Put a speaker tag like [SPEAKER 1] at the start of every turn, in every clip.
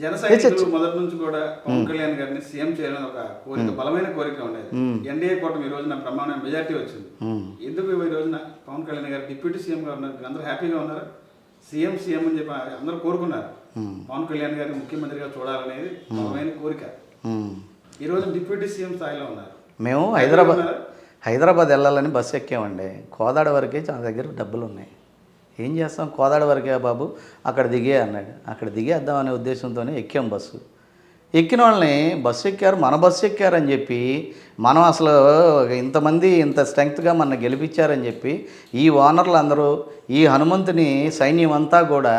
[SPEAKER 1] జన సైనికులు మొదటి నుంచి కూడా పవన్ కళ్యాణ్ గారిని సీఎం చేయాలని ఒక కోరిక, బలమైన కోరిక ఉండేది. ఎన్డీఏ కూటమి ఈ రోజున బ్రహ్మాండమైన మెజార్టీ వచ్చింది. ఎందుకు ఈ రోజున పవన్ కళ్యాణ్ గారు డిప్యూటీ సీఎం గా ఉన్నారు? అందరూ హ్యాపీగా ఉన్నారు. సీఎం అని చెప్పి అందరూ కోరుకున్నారు. పవన్ కళ్యాణ్ గారిని ముఖ్యమంత్రిగా చూడాలనేది బలమైన కోరిక. ఈ రోజు డిప్యూటీ సీఎం స్థాయిలో ఉన్నారు.
[SPEAKER 2] మేము హైదరాబాద్ వెళ్ళాలని బస్సు ఎక్కామండి. కోదాడ వరకే చాలా దగ్గర డబ్బులు ఉన్నాయి. ఏం చేస్తాం, కోదాడ వరకే బాబు, అక్కడ దిగే అన్నాడు. అక్కడ దిగేద్దాం అనే ఉద్దేశంతోనే ఎక్కాం బస్సు. ఎక్కిన వాళ్ళని బస్సు ఎక్కారు, మన బస్సు ఎక్కారని చెప్పి మనం అసలు ఇంతమంది ఇంత స్ట్రెంగ్త్గా మన గెలిపించారని చెప్పి ఈ ఓనర్లు అందరూ, ఈ హనుమంతుని సైన్యం అంతా కూడా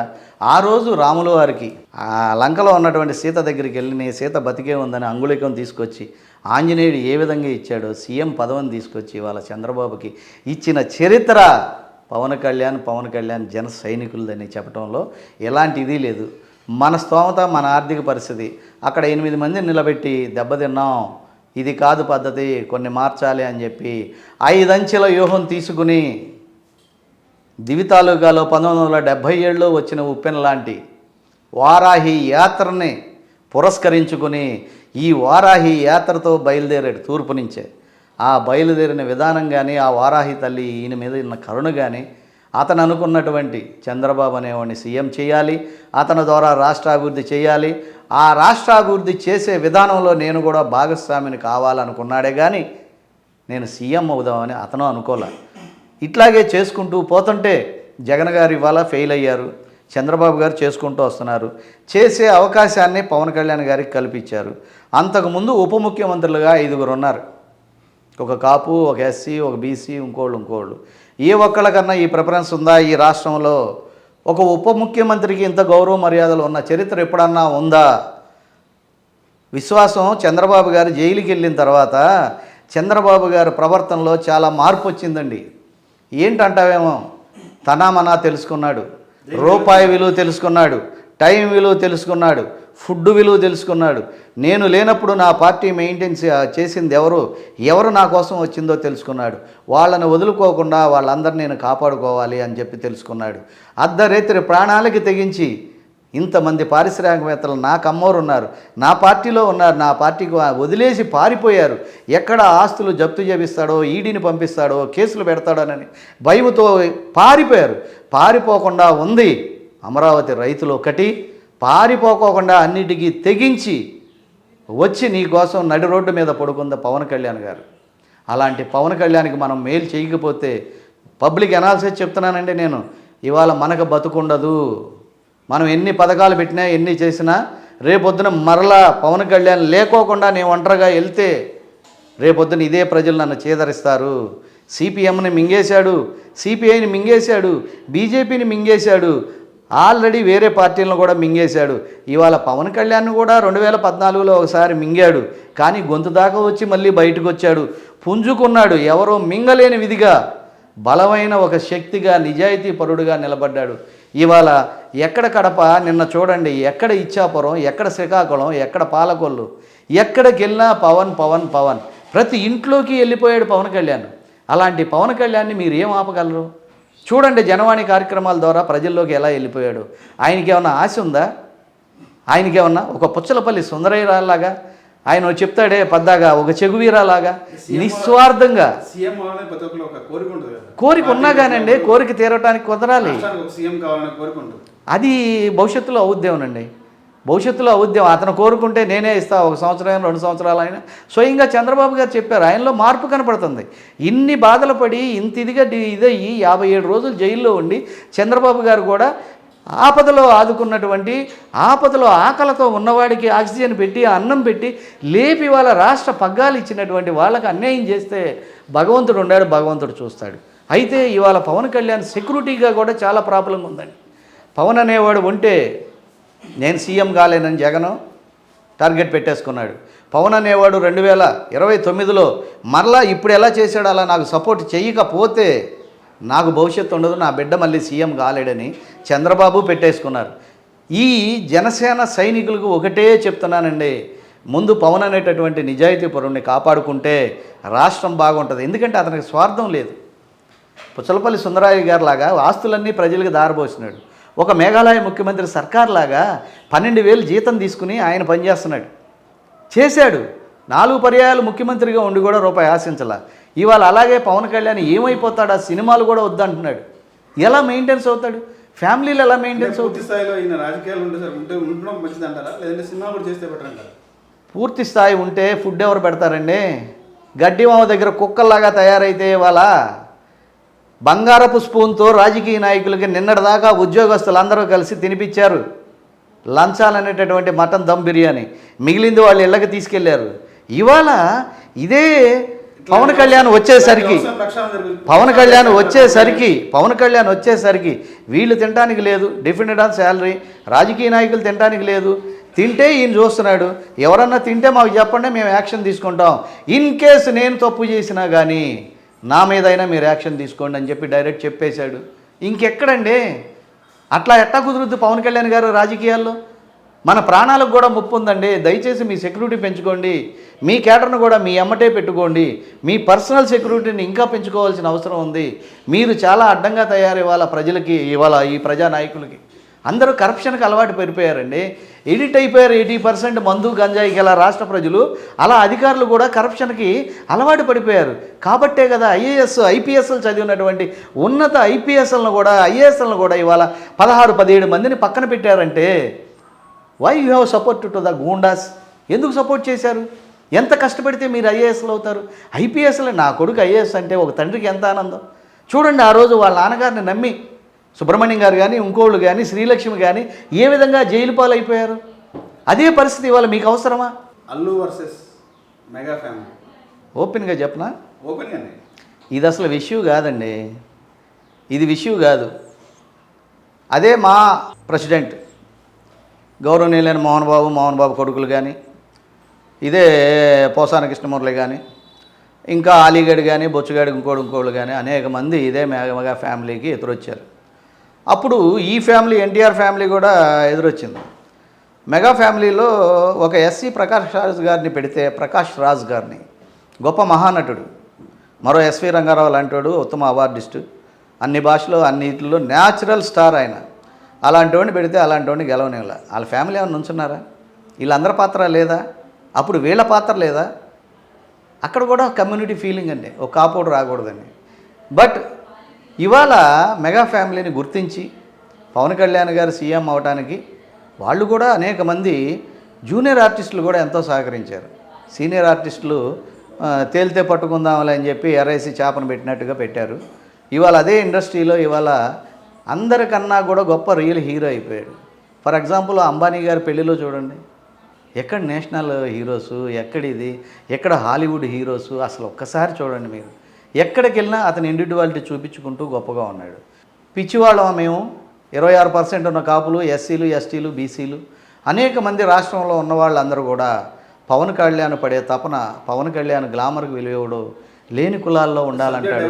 [SPEAKER 2] ఆ రోజు రాముల వారికి ఆ లంకలో ఉన్నటువంటి సీత దగ్గరికి వెళ్ళి సీత బతికే ఉందని అంగుళికం తీసుకొచ్చి ఆంజనేయుడు ఏ విధంగా ఇచ్చాడో సీఎం పదవిని తీసుకొచ్చి వాళ్ళ చంద్రబాబుకి ఇచ్చిన చరిత్ర పవన్ కళ్యాణ్ జన సైనికులదని చెప్పడంలో ఎలాంటి ఇది లేదు. మన స్తోమత, మన ఆర్థిక పరిస్థితి, అక్కడ 8 మందిని నిలబెట్టి దెబ్బతిన్నాం, ఇది కాదు పద్ధతి, కొన్ని మార్చాలి అని చెప్పి 5 అంచెల వ్యూహం తీసుకుని దివితాలుగాలో 1977లో వచ్చిన ఉప్పెన లాంటి వారాహి యాత్రని పురస్కరించుకుని ఈ వారాహి యాత్రతో బయలుదేరాడు తూర్పు నుంచే. ఆ బయలుదేరిన విధానం కానీ, ఆ వారాహి తల్లి ఈయన మీద ఉన్న కరుణ కానీ, అతను అనుకున్నటువంటి చంద్రబాబు అనేవాడిని సీఎం చేయాలి, అతని ద్వారా రాష్ట్రాభివృద్ధి చేయాలి, ఆ రాష్ట్రాభివృద్ధి చేసే విధానంలో నేను కూడా భాగస్వామిని కావాలనుకున్నాడే కానీ నేను సీఎం అవుదామని అతను అనుకోలే. ఇట్లాగే చేసుకుంటూ పోతుంటే జగన్ గారు ఇవాళ ఫెయిల్ అయ్యారు, చంద్రబాబు గారు చేసుకుంటూ వస్తున్నారు. చేసే అవకాశాన్ని పవన్ కళ్యాణ్ గారికి కల్పించారు. అంతకుముందు ఉప ముఖ్యమంత్రులుగా 5 ఉన్నారు. ఒక కాపు, ఒక ఎస్సీ, ఒక బీసీ, ఇంకోళ్ళు. ఏ ఒక్కళ్ళకన్నా ఈ ప్రిఫరెన్స్ ఉందా ఈ రాష్ట్రంలో? ఒక ఉప ముఖ్యమంత్రికి ఇంత గౌరవ మర్యాదలు ఉన్న చరిత్ర ఎప్పుడన్నా ఉందా? విశ్వాసం చంద్రబాబు గారు జైలుకి వెళ్ళిన తర్వాత చంద్రబాబు గారి ప్రవర్తనలో చాలా మార్పు వచ్చిందండి. ఏంటంటావేమో, తనామనా తెలుసుకున్నాడు, రూపాయి విలువ తెలుసుకున్నాడు, టైం విలువ తెలుసుకున్నాడు, ఫుడ్ విలువ తెలుసుకున్నాడు. నేను లేనప్పుడు నా పార్టీ మెయింటైన్ చేసింది ఎవరు నా కోసం వచ్చిందో తెలుసుకున్నాడు. వాళ్ళని వదులుకోకుండా వాళ్ళందరినీ నేను కాపాడుకోవాలి అని చెప్పి తెలుసుకున్నాడు. అర్ధరేత్రి ప్రాణాలకి తెగించి ఇంతమంది పారిశ్రామికవేత్తలు నా కమ్మోరు ఉన్నారు, నా పార్టీలో ఉన్నారు, నా పార్టీకి వదిలేసి పారిపోయారు. ఎక్కడ ఆస్తులు జప్తు చేపిస్తాడో, ఈడీని పంపిస్తాడో, కేసులు పెడతాడోనని భయముతో పారిపోయారు. పారిపోకుండా ఉంది అమరావతి రైతులు ఒకటి. పారిపోకోకుండా అన్నిటికీ తెగించి వచ్చి నీ కోసం నడి రోడ్డు మీద పడుకుంది పవన్ కళ్యాణ్ గారు. అలాంటి పవన్ కళ్యాణ్కి మనం మేలు చేయకపోతే పబ్లిక్ అనాలిసిస్ చెప్తున్నానండి నేను, ఇవాళ మనకు బతుకుండదు. మనం ఎన్ని పథకాలు పెట్టినా, ఎన్ని చేసినా రేపొద్దున మరలా పవన్ కళ్యాణ్ లేకోకుండా నేను ఒంటరిగా వెళ్తే రేపొద్దున ఇదే ప్రజలు నన్ను చేదరిస్తారు. సిపిఎంని మింగేశాడు, సిపిఐని మింగేశాడు, బీజేపీని మింగేశాడు, ఆల్రెడీ వేరే పార్టీలను కూడా మింగేశాడు. ఇవాళ పవన్ కళ్యాణ్ కూడా 2014లో ఒకసారి మింగాడు, కానీ గొంతు దాకా వచ్చి మళ్ళీ బయటకు వచ్చాడు, పుంజుకున్నాడు. ఎవరో మింగలేని విధిగా బలమైన ఒక శక్తిగా, నిజాయితీ పరుడుగా నిలబడ్డాడు. ఇవాళ ఎక్కడ కడప, నిన్న చూడండి, ఎక్కడ ఇచ్చాపురం, ఎక్కడ శ్రీకాకుళం, ఎక్కడ పాలకొల్లు, ఎక్కడికి వెళ్ళినా పవన్. ప్రతి ఇంట్లోకి వెళ్ళిపోయాడు పవన్ కళ్యాణ్. అలాంటి పవన్ కళ్యాణ్ని మీరు ఏం ఆపగలరు? చూడండి జనవాణి కార్యక్రమాల ద్వారా ప్రజల్లోకి ఎలా వెళ్ళిపోయాడు. ఆయనకి ఏమన్నా ఆశ ఉందా? ఆయనకి ఏమన్నా ఒక పుచ్చలపల్లి సుందరయ్యలాగా ఆయన చెప్తాడే పద్దాగా, ఒక చెగువీరాలాగా నిస్వార్థంగా కోరిక ఉన్నా కానండి, కోరిక తీరటానికి కుదరాలి. అది భవిష్యత్తులో అవుద్దేమోనండి, భవిష్యత్తులో అవుద్దేమో. అతను కోరుకుంటే నేనే ఇస్తా, 1 సంవత్సరం 2 సంవత్సరాలు అయినా. స్వయంగా చంద్రబాబు గారు చెప్పారు, ఆయనలో మార్పు కనపడుతుంది. ఇన్ని బాధలు పడి ఇంత ఇదయ్యి 57 రోజులు జైల్లో ఉండి చంద్రబాబు గారు కూడా ఆపదలో ఆదుకున్నటువంటి, ఆపదలో ఆకలితో ఉన్నవాడికి ఆక్సిజన్ పెట్టి, అన్నం పెట్టి లేపి వాళ్ళ రాష్ట్ర పగ్గాలు ఇచ్చినటువంటి వాళ్ళకి అన్యాయం చేస్తే భగవంతుడు ఉన్నాడు, భగవంతుడు చూస్తాడు. అయితే ఇవాళ పవన్ కళ్యాణ్ సెక్యూరిటీగా కూడా చాలా ప్రాబ్లం ఉందండి. పవన్ అనేవాడు ఉంటే నేను సీఎం కాలేనని జగన్ టార్గెట్ పెట్టేసుకున్నాడు. పవన్ అనేవాడు 2029లో మరలా ఇప్పుడు ఎలా చేశాడు అలా నాకు సపోర్ట్ చేయకపోతే నాకు భవిష్యత్తు ఉండదు, నా బిడ్డ మళ్ళీ సీఎం కాలేడని చంద్రబాబు పెట్టేసుకున్నారు. ఈ జనసేన సైనికులకు ఒకటే చెప్తున్నానండి, ముందు పవన్ అనేటటువంటి నిజాయితీ పరుణ్ణి కాపాడుకుంటే రాష్ట్రం బాగుంటుంది. ఎందుకంటే అతనికి స్వార్థం లేదు. పుచ్చలపల్లి సుందరయ్య గారి లాగా ఆస్తులన్నీ ప్రజలకు దారబోసినాడు. ఒక మేఘాలయ ముఖ్యమంత్రి సర్కార్ లాగా 12,000 జీతం తీసుకుని ఆయన పనిచేస్తున్నాడు. చేశాడు 4 పర్యాయాలు ముఖ్యమంత్రిగా ఉండి కూడా రూపాయి ఆశించాల. ఇవాళ అలాగే పవన్ కళ్యాణ్ ఏమైపోతాడు, ఆ సినిమాలు కూడా వద్దంటున్నాడు. ఎలా మెయింటెన్స్ అవుతాడు, ఫ్యామిలీలు ఎలా మెయింటెన్స్ అవుతాడు?
[SPEAKER 1] పూర్తి స్థాయిలో ఈయన రాజకీయాలు ఉండడం మంచిది అంటారా, లేదంటే సినిమా కూడా చేస్తే బెటర్ అంటారా?
[SPEAKER 2] పూర్తి స్థాయి ఉంటే ఫుడ్ ఎవరు పెడతారండి? గడ్డి మామ దగ్గర కుక్కల్లాగా తయారైతే వాళ్ళ బంగారపు స్పూన్తో రాజకీయ నాయకులకి నిన్నటిదాకా ఉద్యోగస్తులు అందరూ కలిసి తినిపించారు లంచాలనేటటువంటి మటన్ దమ్ బిర్యానీ. మిగిలింది వాళ్ళు ఇళ్ళకి తీసుకెళ్లారు. ఇవాళ ఇదే పవన్ కళ్యాణ్ వచ్చేసరికి వీళ్ళు తినడానికి లేదు, డిఫెండెడ్ ఆన్ శాలరీ, రాజకీయ నాయకులు తినడానికి లేదు. తింటే ఈయన చూస్తున్నాడు, ఎవరన్నా తింటే మాకు చెప్పండి, మేము యాక్షన్ తీసుకుంటాం. ఇన్ కేసు నేను తప్పు చేసినా కానీ నా మీదైనా మీరు యాక్షన్ తీసుకోండి అని చెప్పి డైరెక్ట్ చెప్పేశాడు. ఇంకెక్కడండి? అట్లా ఎట్టా కుదురుద్ది పవన్ కళ్యాణ్ గారు రాజకీయాల్లో? మన ప్రాణాలకు కూడా ముప్పు ఉందండి. దయచేసి మీ సెక్యూరిటీ పెంచుకోండి, మీ కేటర్ను కూడా మీ ఎమ్మటే పెట్టుకోండి. మీ పర్సనల్ సెక్యూరిటీని ఇంకా పెంచుకోవాల్సిన అవసరం ఉంది. మీరు చాలా అడ్డంగా తయారు ఇవాళ ప్రజలకి, ఇవాళ ఈ ప్రజానాయకులకి. అందరూ కరప్షన్కి అలవాటు పడిపోయారండి. ఎడిట్ అయిపోయారు 80% మందు గంజాయికి. అలా రాష్ట్ర ప్రజలు, అలా అధికారులు కూడా కరప్షన్కి అలవాటు పడిపోయారు. కాబట్టే కదా ఐఏఎస్ ఐపీఎస్లు చదివినటువంటి ఉన్నత ఐపీఎస్లను కూడా ఐఏఎస్లను కూడా ఇవాళ 16-17 మందిని పక్కన పెట్టారంటే why you have support to the goondas? ఎందుకు సపోర్ట్ చేశారు? ఎంత కష్టపడితే మీరు ఐఏఎస్లు అవుతారు? ఐపీఎస్లు నా కొడుకు ఐఏఎస్ అంటే ఒక తండ్రికి ఎంత ఆనందం. చూడండి, ఆ రోజు వాళ్ళ నాన్నగారిని నమ్మి సుబ్రహ్మణ్యం గారు కానీ, ఇంకోళ్ళు కానీ, శ్రీలక్ష్మి కానీ ఏ విధంగా జైలు పాలైపోయారు. అదే పరిస్థితి ఇవాళ మీకు అవసరమా?
[SPEAKER 1] Allu versus mega family.
[SPEAKER 2] ఓపెన్గా చెప్పనా?
[SPEAKER 1] ఓపెన్గానే.
[SPEAKER 2] ఇది అసలు విషయం కాదండి, ఇది విషయం కాదు. అదే మా ప్రెసిడెంట్ గౌరవనీయులైన మోహన్ బాబు కొడుకులు కానీ, ఇదే పోసాన కృష్ణమురళి కానీ, ఇంకా అలీగఢ్ కానీ, బొచ్చుగాడి ఇంకోళ్ళు కానీ అనేక మంది ఇదే మెగా ఫ్యామిలీకి ఎదురొచ్చారు. అప్పుడు ఈ ఫ్యామిలీ ఎన్టీఆర్ ఫ్యామిలీ కూడా ఎదురొచ్చింది. మెగా ఫ్యామిలీలో ఒక ఎస్సీ ప్రకాష్ రాజ్ గారిని గొప్ప మహానటుడు, మరో ఎస్వి రంగారావు లాంటివాడు, ఉత్తమ అవార్డిస్టు, అన్ని భాషలో అన్నిటిలో న్యాచురల్ స్టార్ ఆయన. అలాంటి వాడిని పెడితే అలాంటి వాడిని గెలవనివ్వాల. వాళ్ళ ఫ్యామిలీ ఏమైనా నుంచున్నారా? వీళ్ళందరి పాత్ర లేదా? అప్పుడు వీళ్ళ పాత్ర లేదా? అక్కడ కూడా కమ్యూనిటీ ఫీలింగ్ అండి, ఒక కాపోడు రాకూడదండి. బట్ ఇవాళ మెగా ఫ్యామిలీని గుర్తించి పవన్ కళ్యాణ్ గారు సీఎం అవడానికి వాళ్ళు కూడా అనేక మంది జూనియర్ ఆర్టిస్టులు కూడా ఎంతో సహకరించారు. సీనియర్ ఆర్టిస్టులు తేలితే పట్టుకుందాంలే అని చెప్పి ఎర్ఐసి చేపను పెట్టినట్టుగా పెట్టారు. ఇవాళ అదే ఇండస్ట్రీలో ఇవాళ అందరికన్నా కూడా గొప్ప రియల్ హీరో అయిపోయాడు. ఫర్ ఎగ్జాంపుల్ అంబానీ గారి పెళ్ళిలో చూడండి, ఎక్కడ నేషనల్ హీరోసు, ఎక్కడ హాలీవుడ్ హీరోసు, అసలు ఒక్కసారి చూడండి మీరు. ఎక్కడికి వెళ్ళినా అతని ఇండివిజువాలిటీ చూపించుకుంటూ గొప్పగా ఉన్నాడు. పిచ్చివాళ్ళం మేము 26% ఉన్న కాపులు, ఎస్సీలు, ఎస్టీలు, బీసీలు, అనేక మంది రాష్ట్రంలో ఉన్న వాళ్ళందరూ కూడా పవన్ కళ్యాణ్ పడే తపన, పవన్ కళ్యాణ్ గ్లామర్కి విలువడు, లేని కులాల్లో ఉండాలంటాడు.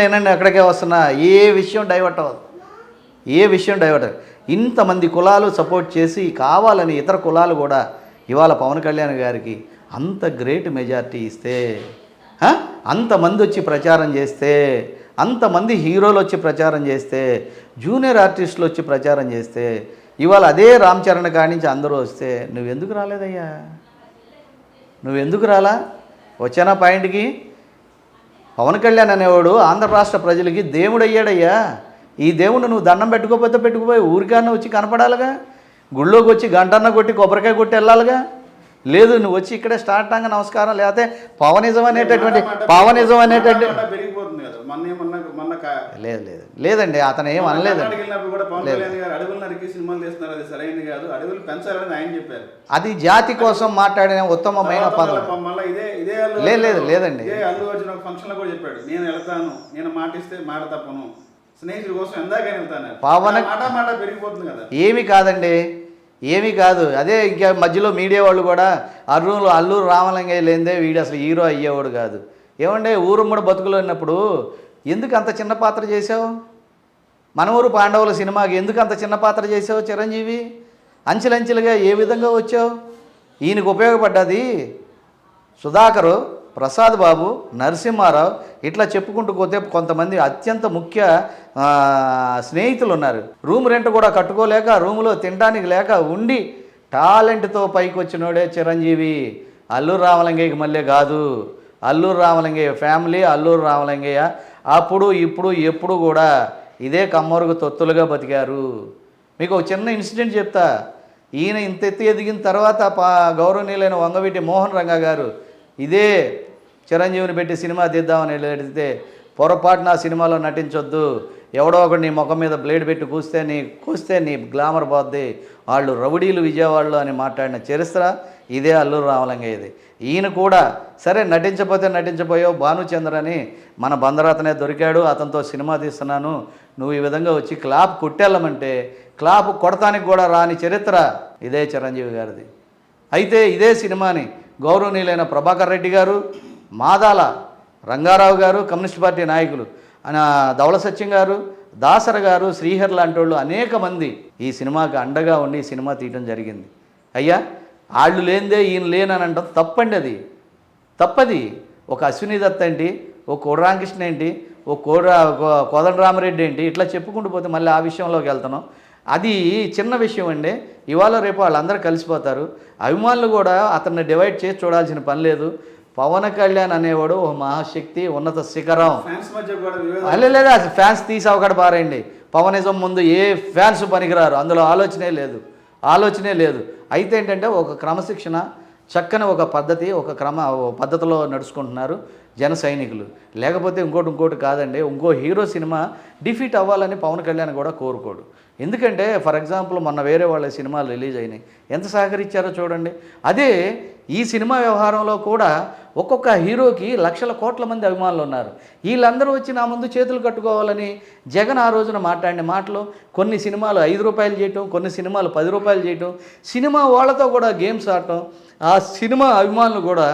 [SPEAKER 2] ఏనండి అక్కడికే వస్తున్నా. ఏ విషయం డైవర్ట్ అవ్వదు. ఇంతమంది కులాలు సపోర్ట్ చేసి కావాలని ఇతర కులాలు కూడా ఇవాళ పవన్ కళ్యాణ్ గారికి అంత గ్రేట్ మెజారిటీ ఇస్తే, అంతమంది వచ్చి ప్రచారం చేస్తే, అంతమంది హీరోలు వచ్చి ప్రచారం చేస్తే, జూనియర్ ఆర్టిస్టులు వచ్చి ప్రచారం చేస్తే, ఇవాళ అదే రామ్ చరణ్ కాడి నుంచి అందరూ వస్తే నువ్వెందుకు రాలేదయ్యా? నువ్వెందుకు రాలా? వచ్చానా పాయింట్కి? పవన్ కళ్యాణ్ అనేవాడు ఆంధ్ర రాష్ట్ర ప్రజలకి దేవుడు అయ్యాడయ్యా. ఈ దేవుడు నువ్వు దండం పెట్టుకోపోయి ఊరికన్నా వచ్చి కనపడాలిగా. గుళ్ళోకి వచ్చి గంటన్న కొట్టి కొబ్బరికాయ కొట్టి వెళ్ళాలిగా. లేదు, నువ్వు వచ్చి ఇక్కడే స్టార్ట్ అంగా నమస్కారం, లేకపోతే పవనిజం అనేటటువంటి లేదండి, అతను ఏం అనలేదండి. అది జాతి కోసం మాట్లాడిన ఉత్తమమైన పదం. లేదండి, ఏమీ కాదు. అదే ఇంకా మధ్యలో మీడియా వాళ్ళు కూడా అల్లూరు రామలింగయ్య లేదే వీడు అసలు హీరో అయ్యేవాడు కాదు. ఏమంటే ఊరుమ్మడి బతుకులో ఉన్నప్పుడు ఎందుకు అంత చిన్న పాత్ర చేసావు? మనవూరు పాండవుల సినిమాకి ఎందుకు అంత చిన్న పాత్ర చేసావు? చిరంజీవి అంచెలంచెలుగా ఏ విధంగా వచ్చావు? ఈయనకు ఉపయోగపడ్డది సుధాకరు ప్రసాద్ బాబు, నరసింహారావు ఇట్లా చెప్పుకుంటూ పోతే కొంతమంది అత్యంత ముఖ్య స్నేహితులు ఉన్నారు. రూమ్ రెంట్ కూడా కట్టుకోలేక రూములో తినడానికి లేక ఉండి టాలెంట్తో పైకి వచ్చినోడే చిరంజీవి. అల్లూరు రామలింగయ్యకి మళ్ళీ కాదు. అల్లూరు రామలింగయ్య ఫ్యామిలీ, అల్లూరు రామలింగయ్య అప్పుడు ఇప్పుడు ఎప్పుడు కూడా ఇదే కమ్మరుగు తొత్తులుగా బతికారు. మీకు ఒక చిన్న ఇన్సిడెంట్ చెప్తా. ఈయన ఇంత ఎత్తి ఎదిగిన తర్వాత గౌరవనీయులైన వంగవీటి మోహన్ రంగ గారు ఇదే చిరంజీవిని పెట్టి సినిమా తీద్దామని వెళితే పొరపాటున ఆ సినిమాలో నటించొద్దు, ఎవడో ఒకటి నీ ముఖం మీద బ్లేడ్ పెట్టి కూస్తే నీ గ్లామర్ పోద్ది, వాళ్ళు రౌడీలు విజయవాడలో అని మాట్లాడిన చరిత్ర ఇదే అల్లూరు రామలింగయ్యది. ఈయన కూడా సరే నటించపోయావు, భానుచంద్ర అని మన బందరాతనే దొరికాడు, అతనితో సినిమా తీస్తున్నాను, నువ్వు ఈ విధంగా వచ్చి క్లాప్ కొట్టేళ్ళమంటే క్లాప్ కొడతానికి కూడా రాని చరిత్ర ఇదే చిరంజీవి గారిది. అయితే ఇదే సినిమాని గౌరవనీయులైన ప్రభాకర్ రెడ్డి గారు, మాదాల రంగారావు గారు, కమ్యూనిస్ట్ పార్టీ నాయకులు ధవళ సత్యం గారు, దాసర గారు, శ్రీహర్ లాంటి వాళ్ళు అనేక మంది ఈ సినిమాకి అండగా ఉండి ఈ సినిమా తీయడం జరిగింది. అయ్యా వాళ్ళు లేనిదే ఈయన లేనని అంటాం తప్పండి, అది తప్పది. ఒక అశ్విని దత్ ఏంటి, ఒక కోడరామకృష్ణ ఏంటి, ఒక కోదండరామరెడ్డి ఏంటి, ఇట్లా చెప్పుకుంటూ పోతే మళ్ళీ ఆ విషయంలోకి వెళ్తున్నాం. అది చిన్న విషయం అండి. ఇవాళ రేపు వాళ్ళందరూ కలిసిపోతారు. అభిమానులు కూడా అతన్ని డివైడ్ చేసి చూడాల్సిన పని లేదు. పవన్ కళ్యాణ్ అనేవాడు ఒక మహాశక్తి, ఉన్నత శిఖరం. లేదా ఫ్యాన్స్ తీసి అవకాడ పారేయండి. పవనిజం ముందు ఏ ఫ్యాన్స్ పనికిరారు, అందులో ఆలోచనే లేదు. అయితే ఏంటంటే ఒక క్రమశిక్షణ, చక్కని ఒక పద్ధతి, ఒక పద్ధతిలో నడుచుకుంటున్నారు జన సైనికులు. లేకపోతే ఇంకోటి కాదండి, ఇంకో హీరో సినిమా డిఫీట్ అవ్వాలని పవన్ కళ్యాణ్ కూడా కోరుకోడు. ఎందుకంటే ఫర్ ఎగ్జాంపుల్ మొన్న వేరే వాళ్ళ సినిమాలు రిలీజ్ అయినాయి, ఎంత సహకరించారో చూడండి. అదే ఈ సినిమా వ్యవహారంలో కూడా ఒక్కొక్క హీరోకి లక్షల కోట్ల మంది అభిమానులు ఉన్నారు. వీళ్ళందరూ వచ్చి నా ముందు చేతులు కట్టుకోవాలని జగన్ ఆ రోజున మాట్లాడిన మాటలు, కొన్ని సినిమాలు 5 రూపాయలు చేయటం, కొన్ని సినిమాలు 10 రూపాయలు చేయటం, సినిమా వాళ్ళతో కూడా గేమ్స్ ఆడటం, ఆ సినిమా అభిమానులు కూడా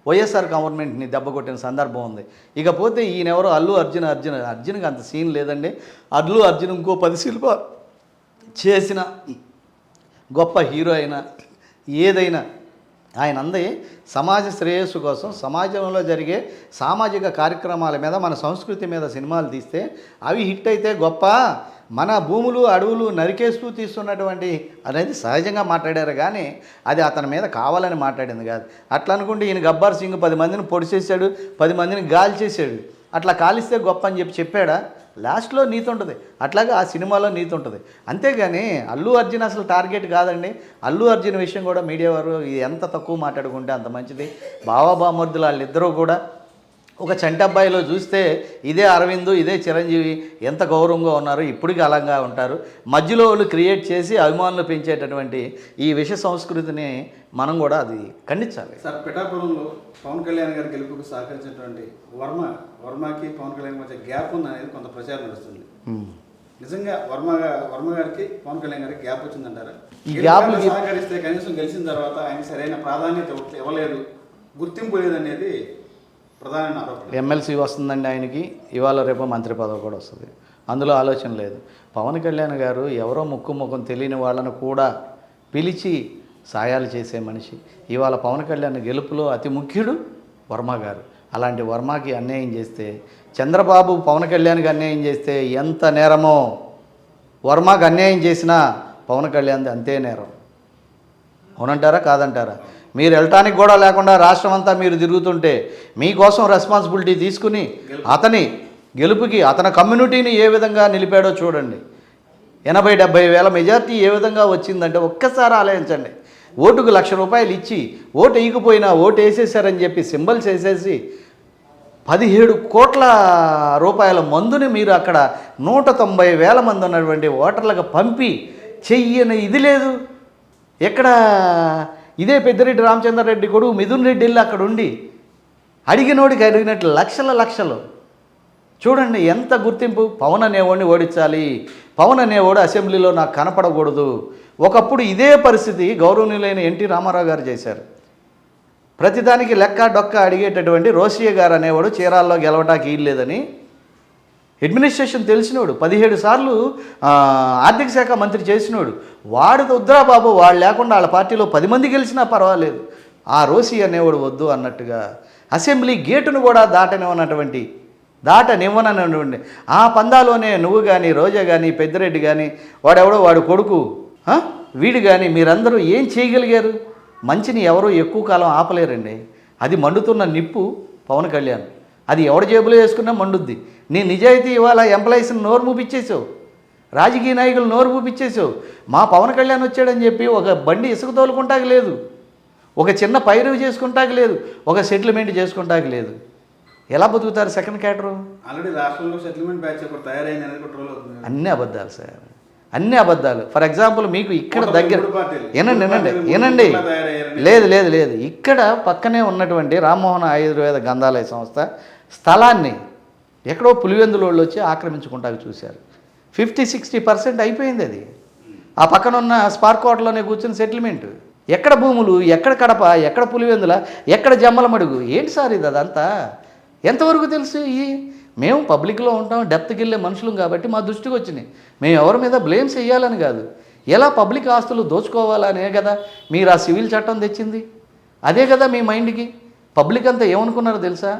[SPEAKER 2] వైఎస్ఆర్ గవర్నమెంట్ని దెబ్బ కొట్టిన సందర్భం ఉంది. ఇకపోతే ఈయనెవరో అర్జున్కి అంత సీన్ లేదండి. అల్లు అర్జున్ ఇంకో 10 సినిమాలు చేసిన గొప్ప హీరో అయినా ఏదైనా ఆయన సమాజ శ్రేయస్సు కోసం సమాజంలో జరిగే సామాజిక కార్యక్రమాల మీద, మన సంస్కృతి మీద సినిమాలు తీస్తే అవి హిట్ అయితే గొప్ప, మన భూములు అడవులు నరికేస్తూ తీస్తున్నటువంటి అనేది సహజంగా మాట్లాడారు. కానీ అది అతని మీద కావాలని మాట్లాడింది కాదు. అట్లా అనుకుంటే ఈయన గబ్బర్ సింగ్ 10 మందిని పొడిచేశాడు, 10 మందిని గాలి చేశాడు, అట్లా కాలిస్తే గొప్ప అని చెప్పాడా? లాస్ట్లో నీతి ఉంటుంది. అట్లాగే ఆ సినిమాలో నీతి ఉంటుంది. అంతేగాని అల్లు అర్జున్ అసలు టార్గెట్ కాదండి. అల్లు అర్జున్ విషయం కూడా మీడియా వారు ఎంత తక్కువ మాట్లాడుకుంటే అంత మంచిది. బావబామర్దులు వాళ్ళిద్దరూ కూడా ఒక చంటబ్బాయిలో చూస్తే ఇదే అరవింద్, ఇదే చిరంజీవి ఎంత గౌరవంగా ఉన్నారు, ఇప్పటికీ అలాగా ఉంటారు. మధ్యలో వాళ్ళు క్రియేట్ చేసి అభిమానులు పెంచేటటువంటి ఈ విష సంస్కృతిని మనం కూడా అది ఖండించాలి.
[SPEAKER 1] సార్, పిఠాపురంలో పవన్ కళ్యాణ్ గారి గెలుపుకు సహకరించినటువంటి వర్మకి పవన్ కళ్యాణ్ మధ్య గ్యాప్ ఉందనేది కొంత ప్రచారం నడుస్తుంది. నిజంగా వర్మ గారికి పవన్ కళ్యాణ్ గారికి గ్యాప్ వచ్చిందంటారా? ఈ గ్యాప్ సహకరిస్తే కనీసం గెలిచిన తర్వాత ఆయన సరైన ప్రాధాన్యత ఇవ్వలేదు, గుర్తింపు లేదనేది ప్రధాన ఆరోపణ.
[SPEAKER 2] ఎమ్మెల్సీ వస్తుందండి ఆయనకి, ఇవాళ రేపు మంత్రి పదవి కూడా వస్తుంది, అందులో ఆలోచన లేదు. పవన్ కళ్యాణ్ గారు ఎవరో ముఖం తెలియని వాళ్ళను కూడా పిలిచి సాయాలు చేసే మనిషి. ఇవాళ పవన్ కళ్యాణ్ గెలుపులో అతి ముఖ్యుడు వర్మ గారు. అలాంటి వర్మకి అన్యాయం చేస్తే, చంద్రబాబు పవన్ కళ్యాణ్కి అన్యాయం చేస్తే ఎంత నేరమో, వర్మకి అన్యాయం చేసినా పవన్ కళ్యాణ్ది అంతే నేరం. అవునంటారా కాదంటారా? మీరు వెళ్ళటానికి కూడా లేకుండా రాష్ట్రం అంతా మీరు తిరుగుతుంటే మీకోసం రెస్పాన్సిబిలిటీ తీసుకుని అతని గెలుపుకి అతని కమ్యూనిటీని ఏ విధంగా నిలిపాడో చూడండి. 80-70 వేల మెజార్టీ ఏ విధంగా వచ్చిందంటే ఒక్కసారి ఆలోచించండి. ఓటుకు ₹1,00,000 ఇచ్చి ఓటు వేయకపోయినా ఓటు వేసేసారని చెప్పి సింబల్స్ వేసేసి 17 కోట్ల రూపాయల మందుని మీరు అక్కడ 190,000 మంది ఉన్నటువంటి ఓటర్లకు పంపి చెయ్యని ఇది లేదు ఎక్కడ. ఇదే పెద్దిరెడ్డి రామచంద్రారెడ్డి కొడుకు మిథున్ రెడ్డి వెళ్ళి అక్కడ ఉండి అడిగినోడికి అడిగినట్లు లక్షలు చూడండి ఎంత గుర్తింపు. పవన్ అనేవాడిని ఓడించాలి, పవన్ అనేవాడు అసెంబ్లీలో నాకు కనపడకూడదు. ఒకప్పుడు ఇదే పరిస్థితి గౌరవనీయులైన ఎన్టీ రామారావు గారు చేశారు. ప్రతిదానికి లెక్క డొక్క అడిగేటటువంటి రోషయ్య గారు అనేవాడు చీరాల్లో గెలవడానికి వీల్లేదని అడ్మినిస్ట్రేషన్ తెలిసినోడు, 17 సార్లు ఆర్థిక శాఖ మంత్రి చేసినోడు, వాడితో వద్దురా బాబు, వాళ్ళు లేకుండా వాళ్ళ పార్టీలో 10 మంది గెలిచినా పర్వాలేదు, ఆ రోసి అనేవాడు వద్దు అన్నట్టుగా అసెంబ్లీ గేటును కూడా దాటనివ్వనటువంటి ఆ పందాలోనే నువ్వు కానీ రోజా కానీ పెద్దిరెడ్డి కానీ వాడు కొడుకు వీడు కానీ మీరందరూ ఏం చేయగలిగారు? మంచిని ఎవరూ ఎక్కువ కాలం ఆపలేరండి. అది మండుతున్న నిప్పు పవన్ కళ్యాణ్, అది ఎవడి జేబులో వేసుకున్నా మండుద్ది. నీ నిజాయితీ ఇవాళ ఎంప్లాయీస్ని నోరు మూపిచ్చేసావు, రాజకీయ నాయకులు నోరు మూపిచ్చేసావు. మా పవన్ కళ్యాణ్ వచ్చాడని చెప్పి ఒక బండి ఇసుక తోలుకుంటాక లేదు, ఒక చిన్న పైరు చేసుకుంటాక లేదు, ఒక సెటిల్మెంట్ చేసుకుంటాక లేదు. ఎలా బతుకుతారు సెకండ్ క్యాటరు?
[SPEAKER 1] ఆల్రెడీ రాష్ట్రంలో సెటిల్మెంట్ బ్యాచ్ ఒకటి తయారైంది అనేది కూడా ట్రోల్ అవుతుంది.
[SPEAKER 2] అన్నీ అబద్ధాలు సార్, అన్నీ అబద్ధాలు. ఫర్ ఎగ్జాంపుల్ మీకు ఇక్కడ దగ్గర వినండి లేదు ఇక్కడ పక్కనే ఉన్నటువంటి రామ్మోహన్ ఆయుర్వేద గ్రంథాలయ సంస్థ స్థలాన్ని ఎక్కడో పులివెందులోళ్ళు వచ్చి ఆక్రమించుకుంటాకు చూశారు. 50-60% అయిపోయింది అది. ఆ పక్కన ఉన్న స్పార్క్ హోటల్లోనే కూర్చుని సెటిల్మెంట్. ఎక్కడ భూములు, ఎక్కడ కడప, ఎక్కడ పులివెందుల, ఎక్కడ జమ్మలమడుగు, ఏంటి సార్ ఇది? అదంతా ఎంతవరకు తెలుసు? మేము పబ్లిక్లో ఉంటాం, డెప్త్కి వెళ్ళే మనుషులం కాబట్టి మా దృష్టికి వచ్చినాయి. మేము ఎవరి మీద బ్లేమ్స్ వేయాలని కాదు, ఎలా పబ్లిక్ ఆస్తులు దోచుకోవాలనే కదా మీరు ఆ సివిల్ చట్టం తెచ్చింది. అదే కదా మీ మైండ్కి. పబ్లిక్ అంతా ఏమనుకున్నారో తెలుసా?